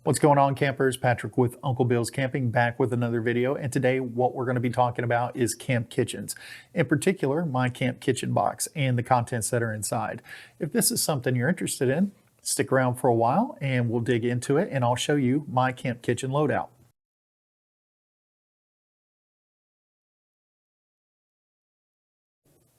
What's going on, campers? Patrick with Uncle Bill's Camping, back with another video. And today what we're going to be talking about is camp kitchens. In particular, my camp kitchen box and the contents that are inside. If this is something you're interested in, stick around for a while and we'll dig into it and I'll show you my camp kitchen loadout.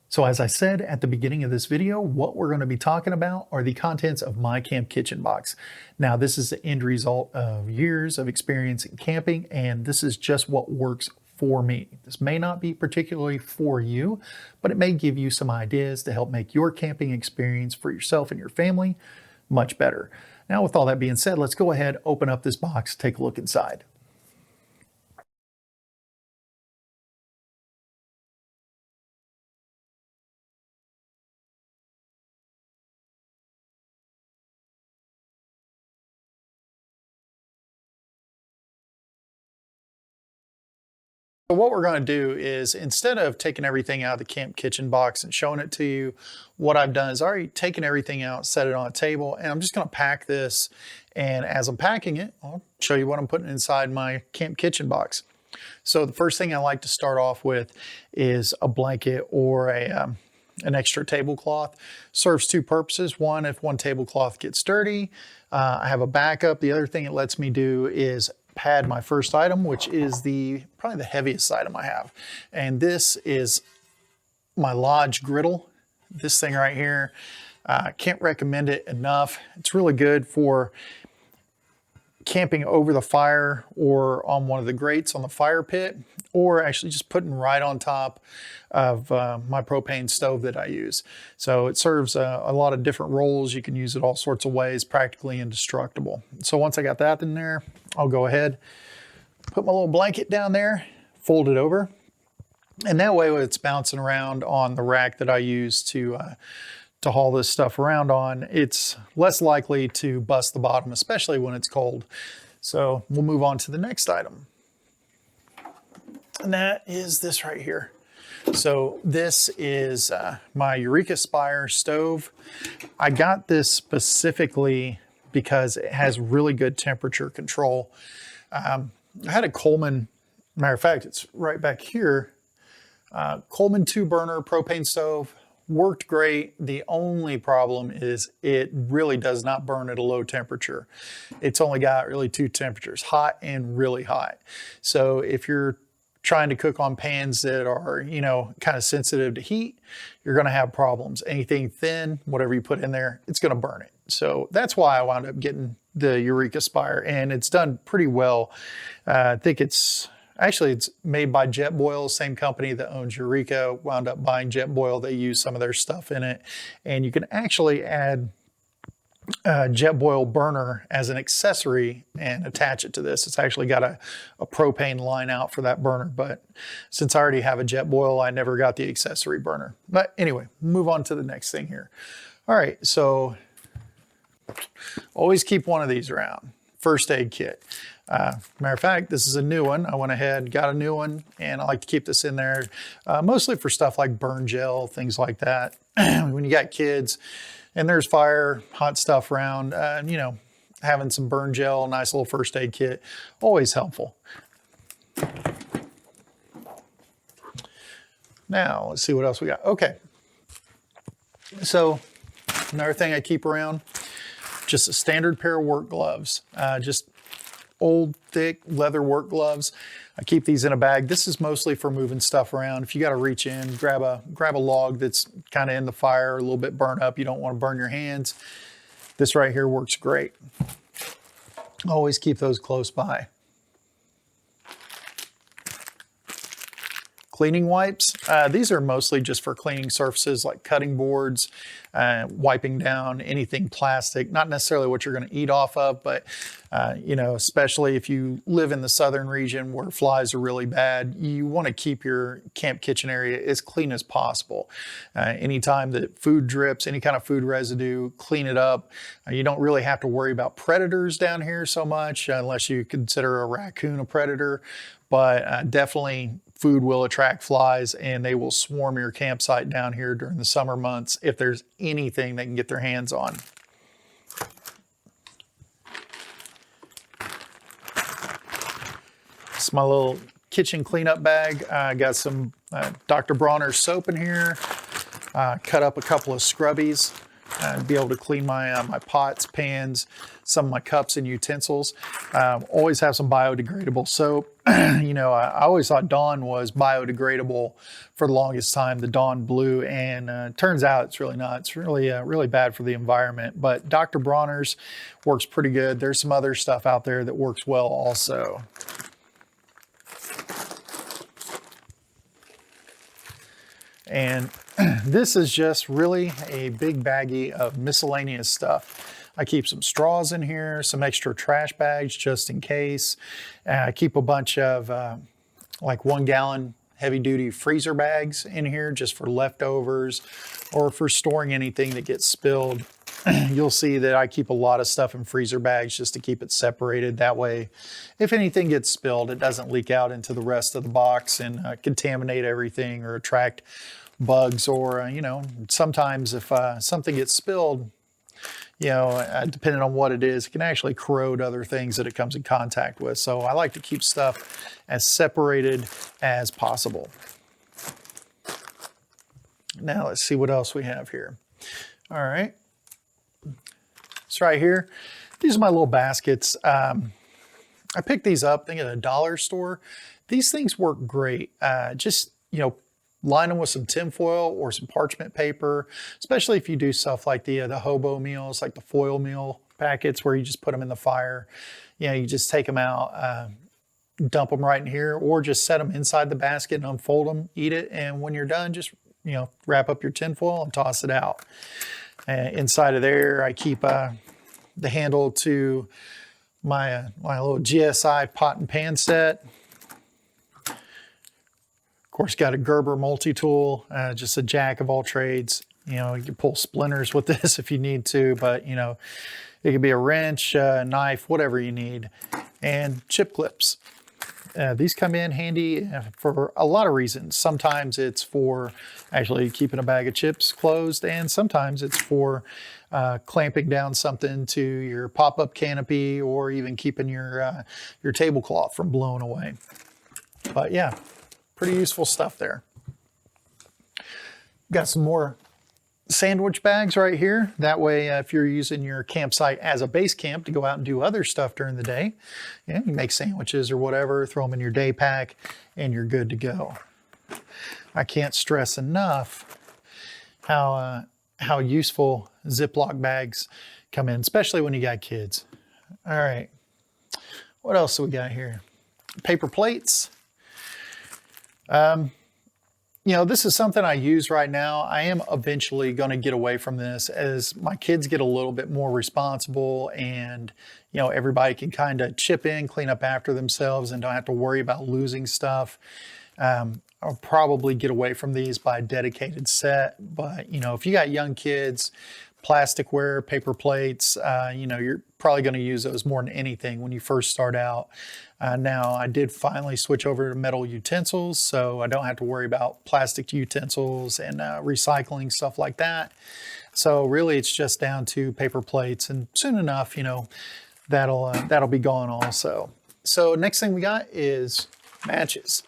So as I said at the beginning of this video, what we're going to be talking about are the contents of my camp kitchen box. Now, this is the end result of years of experience in camping, and this is just what works for me. This may not be particularly for you, but it may give you some ideas to help make your camping experience for yourself and your family much better. Now, with all that being said, let's go ahead, open up this box, take a look inside. So what we're going to do is, instead of taking everything out of the camp kitchen box and showing it to you, what I've done is already taken everything out, set it on a table, and I'm just going to pack this. And as I'm packing it, I'll show you what I'm putting inside my camp kitchen box. So the first thing I like to start off with is a blanket or an extra tablecloth. Serves two purposes. One, if one tablecloth gets dirty, I have a backup. The other thing it lets me do is pad my first item, which is probably the heaviest item I have. And this is my Lodge griddle. This thing right here, can't recommend it enough. It's really good for camping over the fire or on one of the grates on the fire pit, or actually just putting right on top of my propane stove that I use. So it serves a lot of different roles. You can use it all sorts of ways, practically indestructible. So once I got that in there, I'll go ahead, put my little blanket down there, fold it over, and that way when it's bouncing around on the rack that I use to haul this stuff around on, it's less likely to bust the bottom, especially when it's cold. So we'll move on to the next item. And that is this right here. So this is my Eureka Spire stove. I got this specifically because it has really good temperature control. I had a Coleman, matter of fact, it's right back here, Coleman 2-burner propane stove. Worked great. The only problem is it really does not burn at a low temperature. It's only got really two temperatures, hot and really hot. So if you're trying to cook on pans that are, kind of sensitive to heat, you're going to have problems. Anything thin, whatever you put in there, it's going to burn it. So that's why I wound up getting the Eureka Spire, and it's done pretty well. I think it's made by Jetboil, same company that owns Eureka. Wound up buying Jetboil. They use some of their stuff in it. And you can actually add a Jetboil burner as an accessory and attach it to this. It's actually got a propane line out for that burner. But since I already have a Jetboil, I never got the accessory burner. But anyway, move on to the next thing here. All right, so always keep one of these around. First aid kit. Matter of fact, this is a new one. I went ahead, got a new one, and I like to keep this in there, mostly for stuff like burn gel, things like that. When you got kids and there's fire, hot stuff around, having some burn gel, nice little first aid kit, always helpful. Now, let's see what else we got. Okay. So, another thing I keep around, just a standard pair of work gloves, just old, thick leather work gloves. I keep these in a bag. This is mostly for moving stuff around. If you got to reach in, grab a log that's kind of in the fire, a little bit burnt up, you don't want to burn your hands, this right here works great. Always keep those close by. Cleaning wipes. These are mostly just for cleaning surfaces like cutting boards, wiping down anything plastic, not necessarily what you're going to eat off of, but especially if you live in the southern region where flies are really bad, you want to keep your camp kitchen area as clean as possible. Anytime that food drips, any kind of food residue, clean it up. You don't really have to worry about predators down here so much, unless you consider a raccoon a predator, but definitely food will attract flies and they will swarm your campsite down here during the summer months if there's anything they can get their hands on. It's my little kitchen cleanup bag. I got some Dr. Bronner's soap in here. Cut up a couple of scrubbies to be able to clean my my pots, pans, some of my cups and utensils. Always have some biodegradable soap. You know, I always thought Dawn was biodegradable for the longest time, the Dawn Blue, and turns out it's really not. It's really, really bad for the environment. But Dr. Bronner's works pretty good. There's some other stuff out there that works well also. And this is just really a big baggie of miscellaneous stuff. I keep some straws in here, some extra trash bags just in case. I keep a bunch of like 1 gallon heavy duty freezer bags in here just for leftovers or for storing anything that gets spilled. You'll see that I keep a lot of stuff in freezer bags just to keep it separated. That way, if anything gets spilled, it doesn't leak out into the rest of the box and contaminate everything or attract bugs, or you know, sometimes if something gets spilled, you know, depending on what it is, it can actually corrode other things that it comes in contact with. So I like to keep stuff as separated as possible. Now let's see what else we have here. All right, it's right here. These are my little baskets. I picked these up, I think, at a dollar store. These things work great. Just, you know, line them with some tin foil or some parchment paper, especially if you do stuff like the hobo meals, like the foil meal packets where you just put them in the fire. You know, you just take them out, dump them right in here, or just set them inside the basket and unfold them, eat it, and when you're done, just, you know, wrap up your tin foil and toss it out. Inside of there, I keep the handle to my little GSI pot and pan set. Of course, got a Gerber multi-tool, just a jack of all trades. You know, you can pull splinters with this if you need to, but you know, it could be a wrench, a knife, whatever you need. And chip clips. These come in handy for a lot of reasons. Sometimes it's for actually keeping a bag of chips closed, and sometimes it's for clamping down something to your pop-up canopy, or even keeping your tablecloth from blowing away. But yeah, pretty useful stuff there. Got some more sandwich bags right here. That way, if you're using your campsite as a base camp to go out and do other stuff during the day, you make sandwiches or whatever, throw them in your day pack, and you're good to go. I can't stress enough how useful Ziploc bags come in, especially when you got kids. All right, what else do we got here? Paper plates. You know, this is something I use right now. I am eventually going to get away from this as my kids get a little bit more responsible, and, you know, everybody can kind of chip in, clean up after themselves, and don't have to worry about losing stuff. I'll probably get away from these by a dedicated set. But, you know, if you got young kids, plasticware, paper plates, you know, you're probably going to use those more than anything when you first start out. Now, I did finally switch over to metal utensils, so I don't have to worry about plastic utensils and recycling, stuff like that. So really, it's just down to paper plates, and soon enough, you know, that'll be gone also. So next thing we got is matches.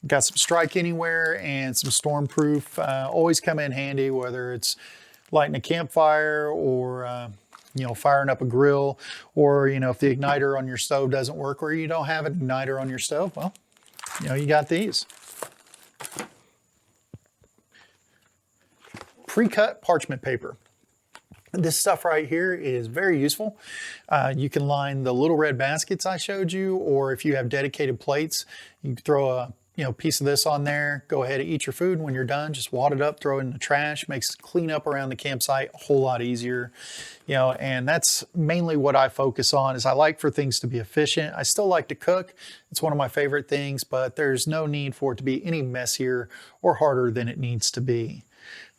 Got some Strike Anywhere and some Stormproof. Always come in handy, whether it's lighting a campfire or you know, firing up a grill, or, you know, if the igniter on your stove doesn't work, or you don't have an igniter on your stove, well, you know, you got these. Pre-cut parchment paper. This stuff right here is very useful. You can line the little red baskets I showed you, or if you have dedicated plates, you can throw a piece of this on there, go ahead and eat your food, and when you're done, just wad it up, throw it in the trash. Makes cleanup around the campsite a whole lot easier. You know, and that's mainly what I focus on, is I like for things to be efficient. I still like to cook. It's one of my favorite things, but there's no need for it to be any messier or harder than it needs to be.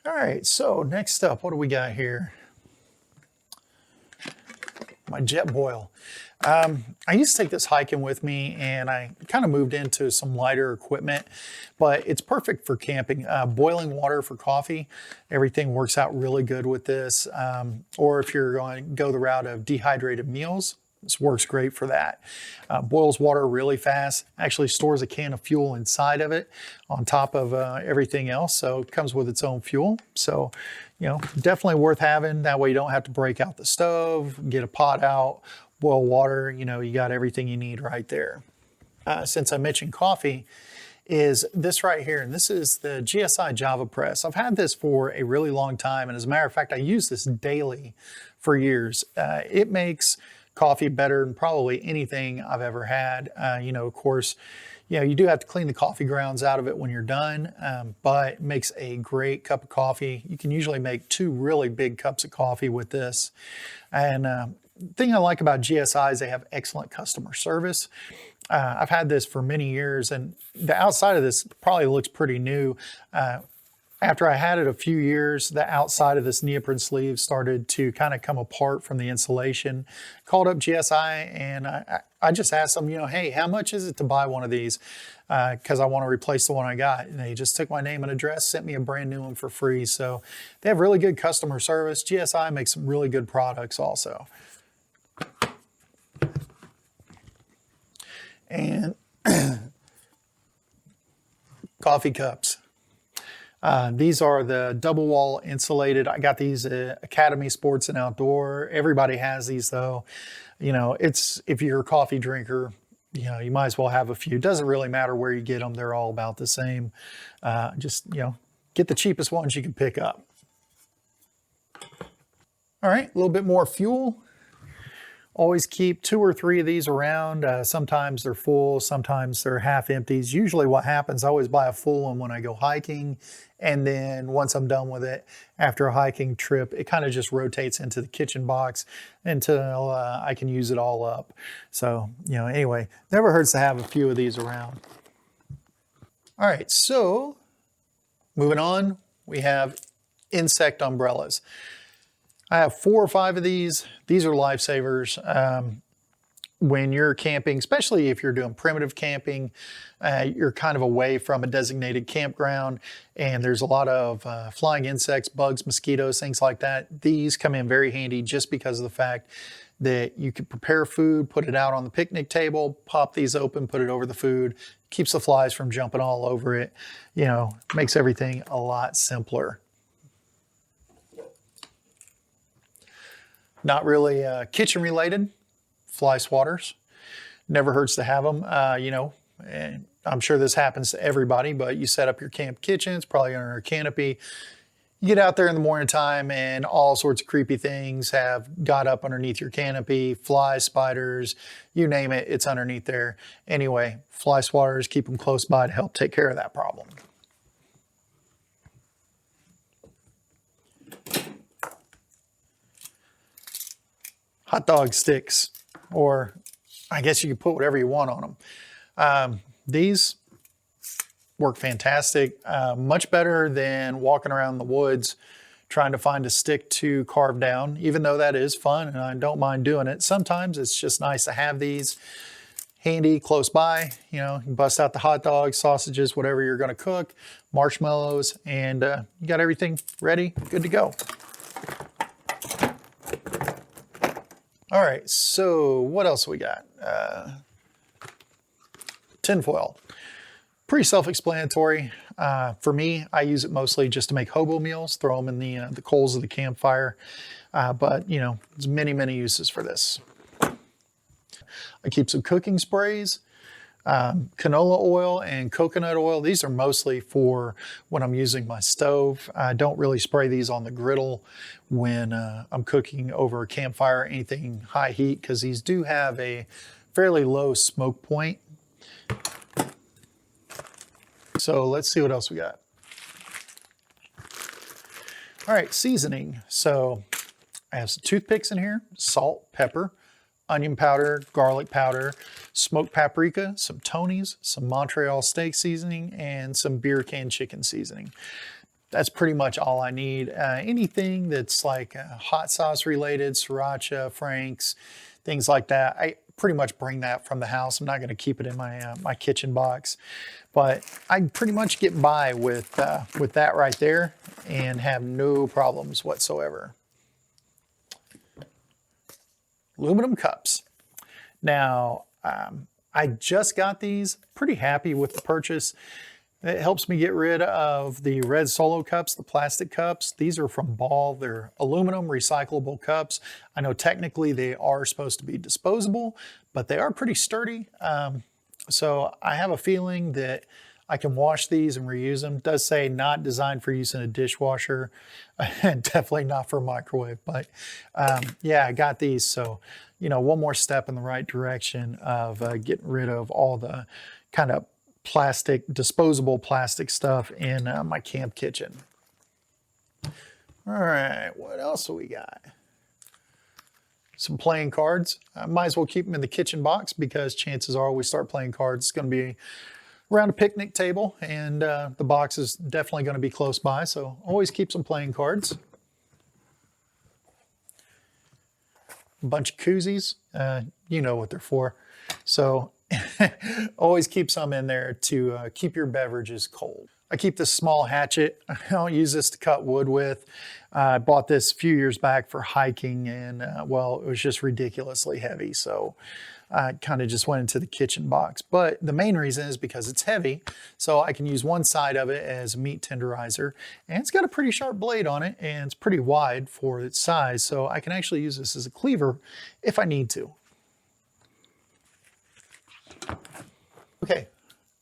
All right, so next up, what do we got here? My jet boil. I used to take this hiking with me, and I kind of moved into some lighter equipment, but it's perfect for camping. Boiling water for coffee, everything works out really good with this. Or if you're going to go the route of dehydrated meals, This works great for that. Boils water really fast, actually stores a can of fuel inside of it on top of everything else. So it comes with its own fuel. So, you know, definitely worth having. That way you don't have to break out the stove, get a pot out, boil water. You know, you got everything you need right there. Since I mentioned coffee, is this right here. And this is the GSI Java Press. I've had this for a really long time. And as a matter of fact, I use this daily for years. It makes coffee better than probably anything I've ever had. You know, of course, you know, you do have to clean the coffee grounds out of it when you're done, but it makes a great cup of coffee. You can usually make 2 really big cups of coffee with this. And the thing I like about GSI is they have excellent customer service. I've had this for many years, and the outside of this probably looks pretty new. After I had it a few years, the outside of this neoprene sleeve started to kind of come apart from the insulation. Called up GSI and I just asked them, you know, hey, how much is it to buy one of these? Because I want to replace the one I got. And they just took my name and address, sent me a brand new one for free. So they have really good customer service. GSI makes some really good products also. And coffee cups. These are the double wall insulated. I got these at Academy Sports and Outdoor. Everybody has these though. You know, it's, if you're a coffee drinker, you know, you might as well have a few. Doesn't really matter where you get them. They're all about the same. Just, you know, get the cheapest ones you can pick up. All right, a little bit more fuel. Always keep 2 or 3 of these around. Sometimes they're full, sometimes they're half empties. Usually what happens, I always buy a full one when I go hiking. And then once I'm done with it, after a hiking trip, it kind of just rotates into the kitchen box until I can use it all up. So, you know, anyway, never hurts to have a few of these around. All right, so moving on, we have insect umbrellas. I have 4 or 5 of these. These are lifesavers. When you're camping, especially if you're doing primitive camping, you're kind of away from a designated campground and there's a lot of flying insects, bugs, mosquitoes, things like that. These come in very handy just because of the fact that you can prepare food, put it out on the picnic table, pop these open, put it over the food, keeps the flies from jumping all over it, you know, makes everything a lot simpler. Not really kitchen related, fly swatters. Never hurts to have them. You know, and I'm sure this happens to everybody, but you set up your camp kitchen, it's probably under a canopy. You get out there in the morning time and all sorts of creepy things have got up underneath your canopy, flies, spiders, you name it, it's underneath there. Anyway, fly swatters, keep them close by to help take care of that problem. Hot dog sticks, or I guess you can put whatever you want on them. These work fantastic, much better than walking around the woods trying to find a stick to carve down, even though that is fun and I don't mind doing it. Sometimes it's just nice to have these handy close by. You know, you can bust out the hot dogs, sausages, whatever you're going to cook, marshmallows, and you got everything ready, good to go. All right, so what else we got? Tinfoil. Pretty self-explanatory. For me, I use it mostly just to make hobo meals, throw them in the coals of the campfire. But, you know, there's many, many uses for this. I keep some cooking sprays, canola oil and coconut oil. These are mostly for when I'm using my stove. I don't really spray these on the griddle when I'm cooking over a campfire or anything high heat, because these do have a fairly low smoke point. So let's see what else we got. All right, seasoning. So I have some toothpicks in here, salt, pepper, onion powder, garlic powder, smoked paprika, some Tony's, some Montreal steak seasoning, and some beer can chicken seasoning. That's pretty much all I need. Anything that's like hot sauce related, sriracha, Frank's, things like that, I pretty much bring that from the house. I'm not going to keep it in my my kitchen box, but I pretty much get by with that right there and have no problems whatsoever. Aluminum cups. Now, I just got these, pretty happy with the purchase. It helps me get rid of the red Solo cups, the plastic cups. These are from Ball. They're aluminum recyclable cups. I know technically they are supposed to be disposable, but they are pretty sturdy. So I have a feeling that I can wash these and reuse them. It does say not designed for use in a dishwasher, and definitely not for a microwave. But yeah, I got these. So, you know, one more step in the right direction of getting rid of all the kind of plastic, disposable plastic stuff in my camp kitchen. All right, what else do we got? Some playing cards. I might as well keep them in the kitchen box because chances are we start playing cards, it's going to be around a picnic table, and the box is definitely going to be close by, so always keep some playing cards. A bunch of koozies, you know what they're for. So always keep some in there to keep your beverages cold. I keep this small hatchet. I don't use this to cut wood with. I bought this a few years back for hiking, and well, it was just ridiculously heavy. So I kind of just went into the kitchen box. But the main reason is because it's heavy. So I can use one side of it as a meat tenderizer. And it's got a pretty sharp blade on it, and it's pretty wide for its size. So I can actually use this as a cleaver if I need to. Okay,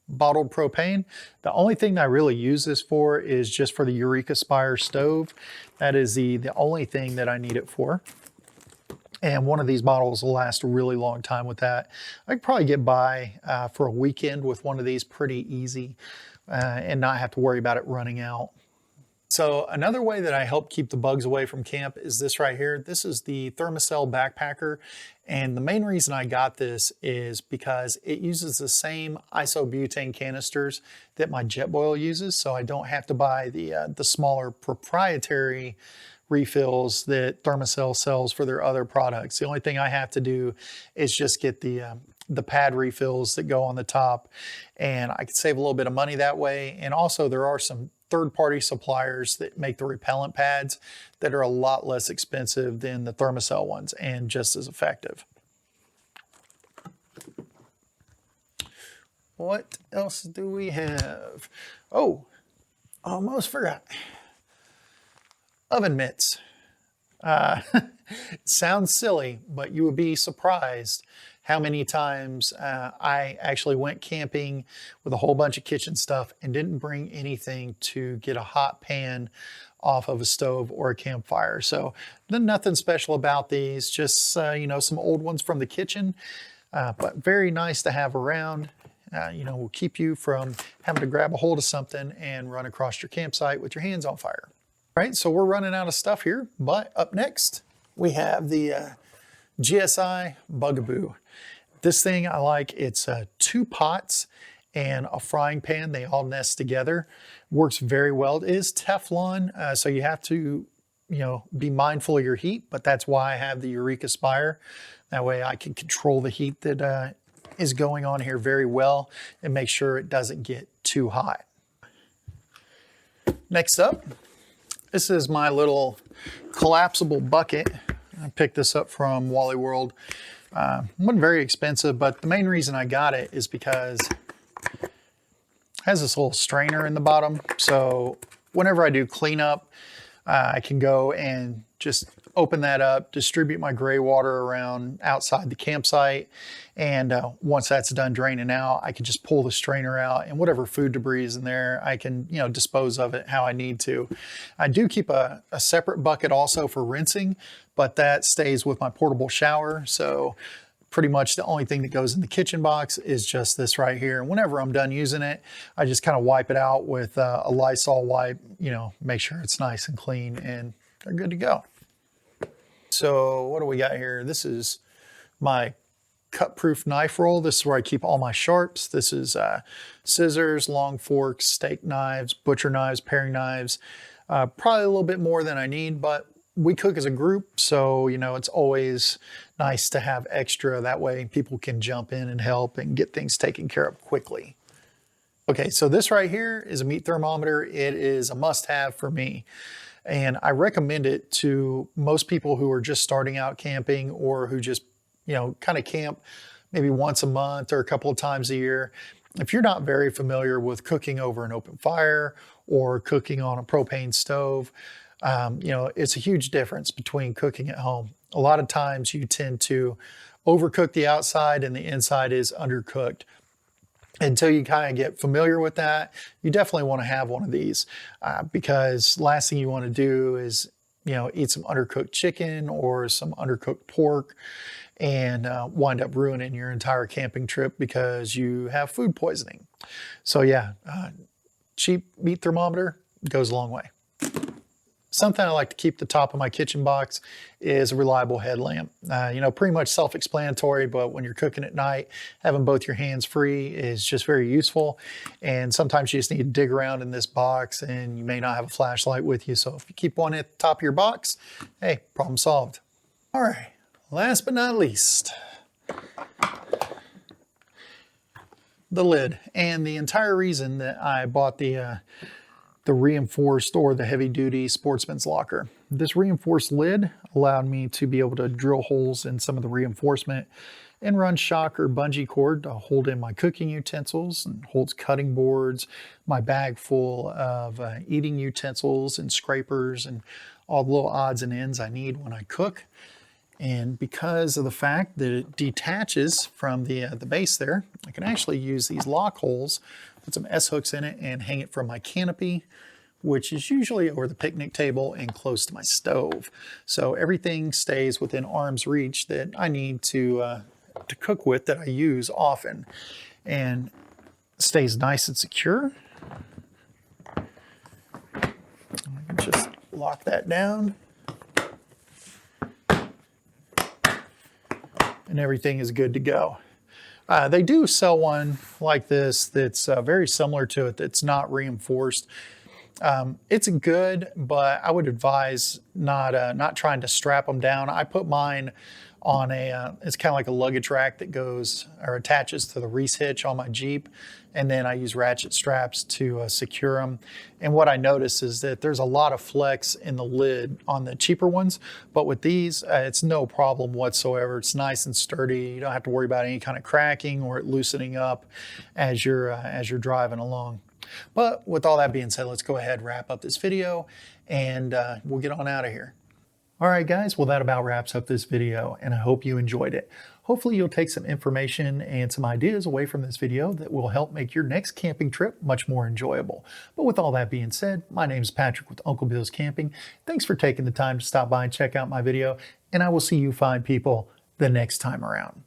bottled propane. The only thing I really use this for is just for the Eureka Spire stove. That is the only thing that I need it for. And one of these bottles will last a really long time with that. I could probably get by for a weekend with one of these pretty easy and not have to worry about it running out. So another way that I help keep the bugs away from camp is this right here. This is the Thermacell backpacker. And the main reason I got this is because it uses the same isobutane canisters that my Jetboil uses. So I don't have to buy the smaller proprietary refills that Thermacell sells for their other products. The only thing I have to do is just get the pad refills that go on the top, and I could save a little bit of money that way. And also there are some third-party suppliers that make the repellent pads that are a lot less expensive than the Thermacell ones and just as effective. What else do we have? Oh, almost forgot. Oven mitts. Sounds silly, but you would be surprised how many times I actually went camping with a whole bunch of kitchen stuff and didn't bring anything to get a hot pan off of a stove or a campfire. So nothing special about these, just you know, some old ones from the kitchen, but very nice to have around. You know, will keep you from having to grab a hold of something and run across your campsite with your hands on fire. All right, so we're running out of stuff here, but up next we have the GSI Bugaboo. This thing I like. It's 2 pots and a frying pan. They all nest together. Works very well. It is Teflon, so you have to, you know, be mindful of your heat, but that's why I have the Eureka Spire. That way I can control the heat that is going on here very well and make sure it doesn't get too hot. Next up, this is my little collapsible bucket. I picked this up from Wally World. Wasn't very expensive, but the main reason I got it is because it has this little strainer in the bottom. So whenever I do cleanup, I can go and just open that up, distribute my gray water around outside the campsite. And once that's done draining out, I can just pull the strainer out, and whatever food debris is in there, I can, you know, dispose of it how I need to. I do keep a separate bucket also for rinsing, but that stays with my portable shower. So pretty much the only thing that goes in the kitchen box is just this right here. And whenever I'm done using it, I just kind of wipe it out with a Lysol wipe, you know, make sure it's nice and clean, and they're good to go. So what do we got here? This is my cut-proof knife roll. This is where I keep all my sharps. This is scissors, long forks, steak knives, butcher knives, paring knives. Probably a little bit more than I need, but we cook as a group, so you know, it's always nice to have extra. That way people can jump in and help and get things taken care of quickly. Okay, so this right here is a meat thermometer. It is a must-have for me. And I recommend it to most people who are just starting out camping, or who just, kind of camp maybe once a month or a couple of times a year. If you're not very familiar with cooking over an open fire or cooking on a propane stove, it's a huge difference between cooking at home. A lot of times you tend to overcook the outside and the inside is undercooked. Until you kind of get familiar with that, you definitely want to have one of these because last thing you want to do is, eat some undercooked chicken or some undercooked pork and wind up ruining your entire camping trip because you have food poisoning. So yeah, cheap meat thermometer goes a long way. Something I like to keep at the top of my kitchen box is a reliable headlamp. Pretty much self-explanatory, but when you're cooking at night, having both your hands free is just very useful. And sometimes you just need to dig around in this box and you may not have a flashlight with you. So if you keep one at the top of your box, hey, problem solved. All right, last but not least, the lid. And the entire reason that I bought the reinforced or the heavy duty sportsman's locker. This reinforced lid allowed me to be able to drill holes in some of the reinforcement and run shock or bungee cord to hold in my cooking utensils, and holds cutting boards, my bag full of eating utensils and scrapers and all the little odds and ends I need when I cook. And because of the fact that it detaches from the base there, I can actually use these lock holes, put some S-hooks in it, and hang it from my canopy, which is usually over the picnic table and close to my stove. So everything stays within arm's reach that I need to cook with, that I use often, and stays nice and secure. I can just lock that down. And everything is good to go. They do sell one like this that's very similar to it, that's not reinforced. It's good, but I would advise not trying to strap them down. I put mine on it's kind of like a luggage rack that goes or attaches to the Reese hitch on my Jeep. And then I use ratchet straps to secure them. And what I notice is that there's a lot of flex in the lid on the cheaper ones, but with these, it's no problem whatsoever. It's nice and sturdy. You don't have to worry about any kind of cracking or it loosening up as you're driving along. But with all that being said, let's go ahead and wrap up this video and we'll get on out of here. All right, guys, well, that about wraps up this video, and I hope you enjoyed it. Hopefully you'll take some information and some ideas away from this video that will help make your next camping trip much more enjoyable. But with all that being said, my name is Patrick with Uncle Bill's Camping. Thanks for taking the time to stop by and check out my video, and I will see you fine people the next time around.